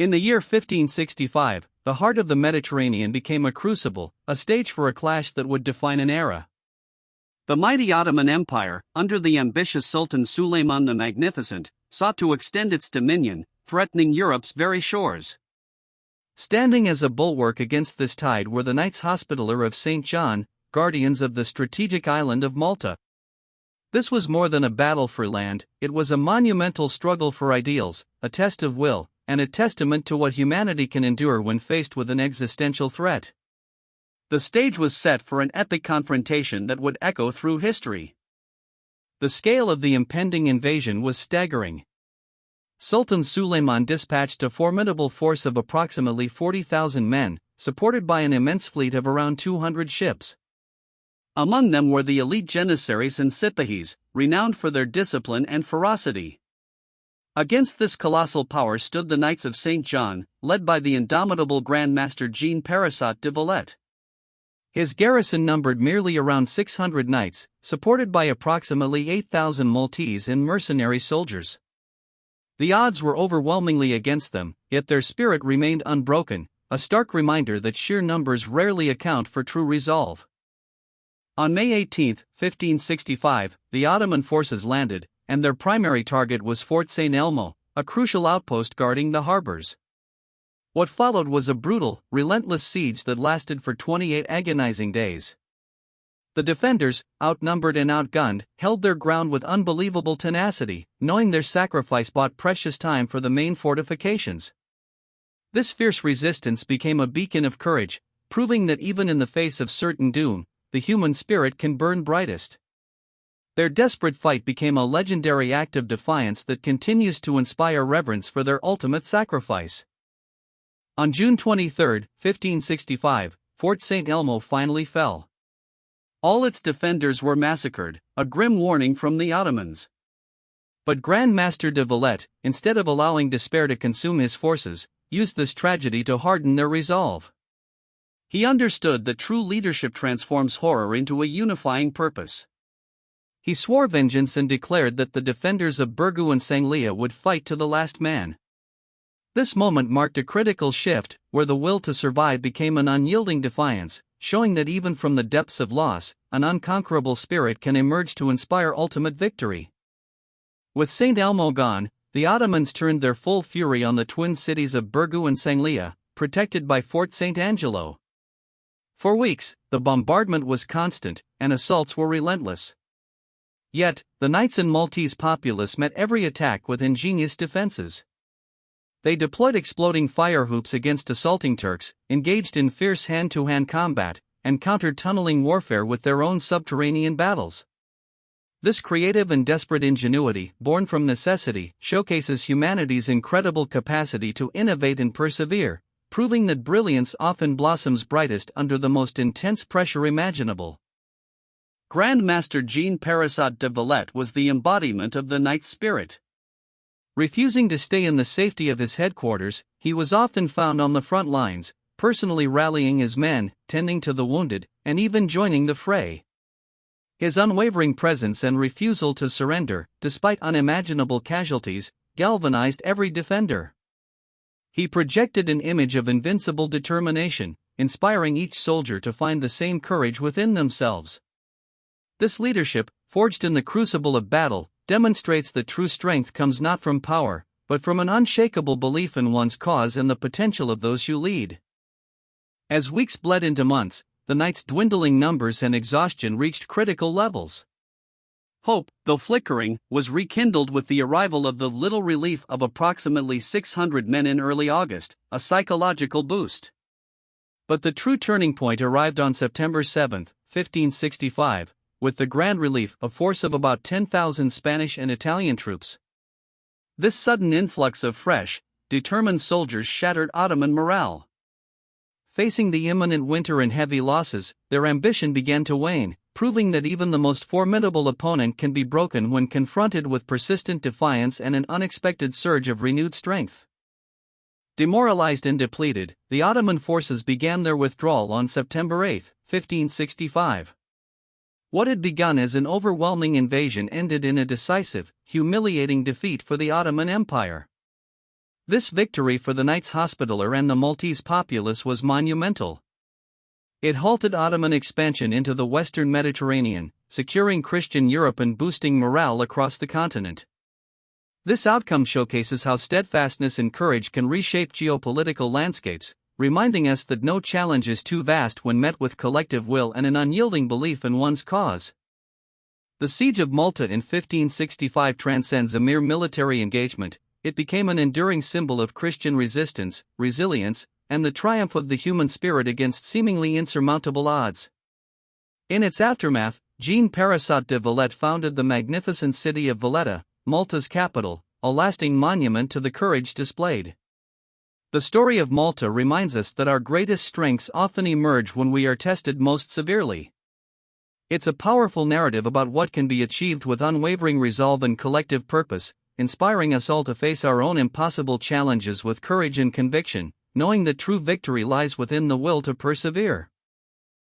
In the year 1565, the heart of the Mediterranean became a crucible, a stage for a clash that would define an era. The mighty Ottoman Empire, under the ambitious Sultan Suleiman the Magnificent, sought to extend its dominion, threatening Europe's very shores. Standing as a bulwark against this tide were the Knights Hospitaller of St. John, guardians of the strategic island of Malta. This was more than a battle for land, it was a monumental struggle for ideals, a test of will, and a testament to what humanity can endure when faced with an existential threat. The stage was set for an epic confrontation that would echo through history. The scale of the impending invasion was staggering. Sultan Suleiman dispatched a formidable force of approximately 40,000 men, supported by an immense fleet of around 200 ships. Among them were the elite janissaries and sipahis, renowned for their discipline and ferocity. Against this colossal power stood the Knights of St. John, led by the indomitable Grand Master Jean Parasat de Valette. His garrison numbered merely around 600 knights, supported by approximately 8,000 Maltese and mercenary soldiers. The odds were overwhelmingly against them, yet their spirit remained unbroken, a stark reminder that sheer numbers rarely account for true resolve. On May 18, 1565, the Ottoman forces landed, and their primary target was Fort St. Elmo, a crucial outpost guarding the harbors. What followed was a brutal, relentless siege that lasted for 28 agonizing days. The defenders, outnumbered and outgunned, held their ground with unbelievable tenacity, knowing their sacrifice bought precious time for the main fortifications. This fierce resistance became a beacon of courage, proving that even in the face of certain doom, the human spirit can burn brightest. Their desperate fight became a legendary act of defiance that continues to inspire reverence for their ultimate sacrifice. On June 23, 1565, Fort St. Elmo finally fell. All its defenders were massacred, a grim warning from the Ottomans. But Grand Master de Valette, instead of allowing despair to consume his forces, used this tragedy to harden their resolve. He understood that true leadership transforms horror into a unifying purpose. He swore vengeance and declared that the defenders of Birgu and Sanglier would fight to the last man. This moment marked a critical shift, where the will to survive became an unyielding defiance, showing that even from the depths of loss, an unconquerable spirit can emerge to inspire ultimate victory. With St. Elmo gone, the Ottomans turned their full fury on the twin cities of Birgu and Sanglier, protected by Fort St. Angelo. For weeks, the bombardment was constant, and assaults were relentless. Yet, the Knights and Maltese populace met every attack with ingenious defenses. They deployed exploding fire hoops against assaulting Turks, engaged in fierce hand-to-hand combat, and countered tunneling warfare with their own subterranean battles. This creative and desperate ingenuity, born from necessity, showcases humanity's incredible capacity to innovate and persevere, proving that brilliance often blossoms brightest under the most intense pressure imaginable. Grand Master Jean Parasat de Valette was the embodiment of the knight's spirit. Refusing to stay in the safety of his headquarters, he was often found on the front lines, personally rallying his men, tending to the wounded, and even joining the fray. His unwavering presence and refusal to surrender, despite unimaginable casualties, galvanized every defender. He projected an image of invincible determination, inspiring each soldier to find the same courage within themselves. This leadership, forged in the crucible of battle, demonstrates that true strength comes not from power, but from an unshakable belief in one's cause and the potential of those you lead. As weeks bled into months, the Knights' dwindling numbers and exhaustion reached critical levels. Hope, though flickering, was rekindled with the arrival of the little relief of approximately 600 men in early August, a psychological boost. But the true turning point arrived on September 7, 1565, with the grand relief, a force of about 10,000 Spanish and Italian troops. This sudden influx of fresh, determined soldiers shattered Ottoman morale. Facing the imminent winter and heavy losses, their ambition began to wane, proving that even the most formidable opponent can be broken when confronted with persistent defiance and an unexpected surge of renewed strength. Demoralized and depleted, the Ottoman forces began their withdrawal on September 8, 1565. What had begun as an overwhelming invasion ended in a decisive, humiliating defeat for the Ottoman Empire. This victory for the Knights Hospitaller and the Maltese populace was monumental. It halted Ottoman expansion into the Western Mediterranean, securing Christian Europe and boosting morale across the continent. This outcome showcases how steadfastness and courage can reshape geopolitical landscapes, reminding us that no challenge is too vast when met with collective will and an unyielding belief in one's cause. The Siege of Malta in 1565 transcends a mere military engagement. It became an enduring symbol of Christian resistance, resilience, and the triumph of the human spirit against seemingly insurmountable odds. In its aftermath, Jean Parasat de Vallette founded the magnificent city of Valletta, Malta's capital, a lasting monument to the courage displayed. The story of Malta reminds us that our greatest strengths often emerge when we are tested most severely. It's a powerful narrative about what can be achieved with unwavering resolve and collective purpose, inspiring us all to face our own impossible challenges with courage and conviction, knowing that true victory lies within the will to persevere.